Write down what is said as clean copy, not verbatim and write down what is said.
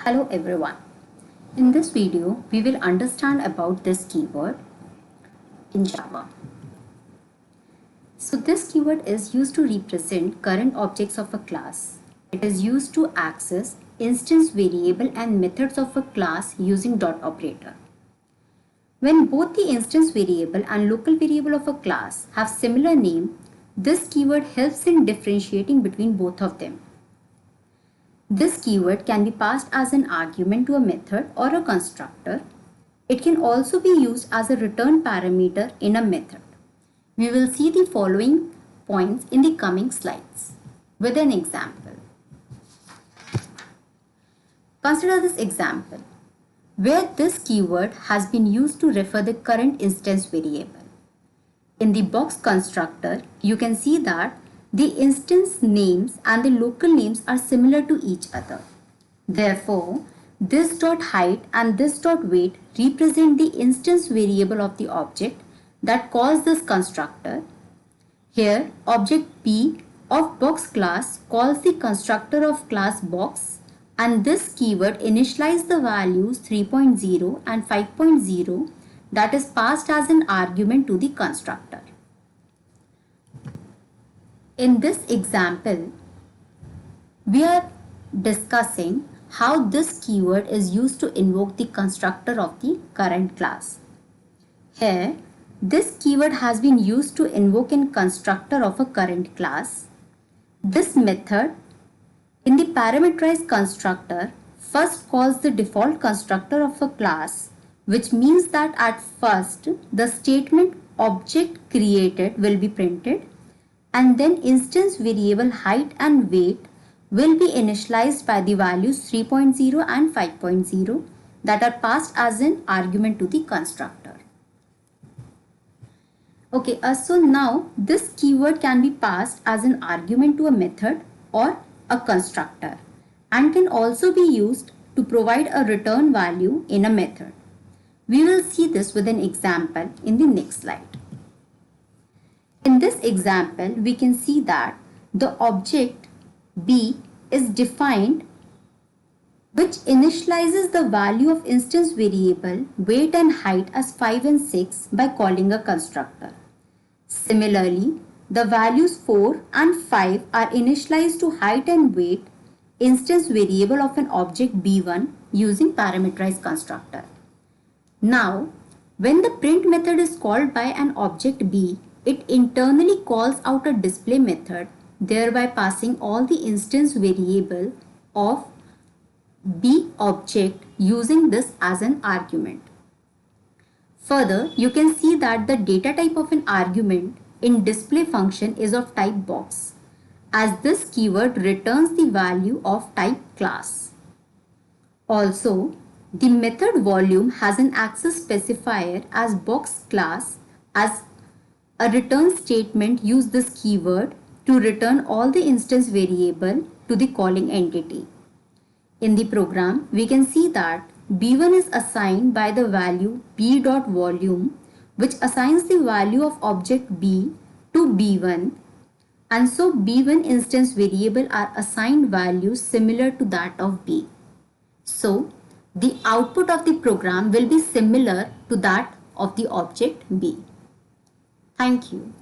Hello everyone. In this video, we will understand about this keyword in Java. So this keyword is used to represent current objects of a class. It is used to access instance variable and methods of a class using dot operator. When both the instance variable and local variable of a class have similar name, this keyword helps in differentiating between both of them. This keyword can be passed as an argument to a method or a constructor. It can also be used as a return parameter in a method. We will see the following points in the coming slides with an example. Consider this example where this keyword has been used to refer the current instance variable. In the box constructor, you can see that the instance names and the local names are similar to each other. Therefore, this dot height and this dot weight represent the instance variable of the object that calls this constructor. Here, object B of box class calls the constructor of class box, and this keyword initializes the values 3.0 and 5.0 that is passed as an argument to the constructor. In this example, we are discussing how this keyword is used to invoke the constructor of the current class. Here, this keyword has been used to invoke a constructor of a current class. This method in the parameterized constructor first calls the default constructor of a class, which means that at first the statement object created will be printed, and then instance variable height and weight will be initialized by the values 3.0 and 5.0 that are passed as an argument to the constructor. Okay, so now this keyword can be passed as an argument to a method or a constructor and can also be used to provide a return value in a method. We will see this with an example in the next slide. In this example, we can see that the object B is defined, which initializes the value of instance variable weight and height as 5 and 6 by calling a constructor. Similarly, the values 4 and 5 are initialized to height and weight instance variable of an object B1 using parameterized constructor. Now, when the print method is called by an object B, it internally calls out a display method, thereby passing all the instance variable of B object using this as an argument. Further, you can see that the data type of an argument in display function is of type box, as this keyword returns the value of type class. Also, the method volume has an access specifier as box class. As a return statement use this keyword to return all the instance variable to the calling entity. In the program, we can see that B1 is assigned by the value b.volume, which assigns the value of object B to B1, and so B1 instance variable are assigned values similar to that of B. So, the output of the program will be similar to that of the object B. Thank you.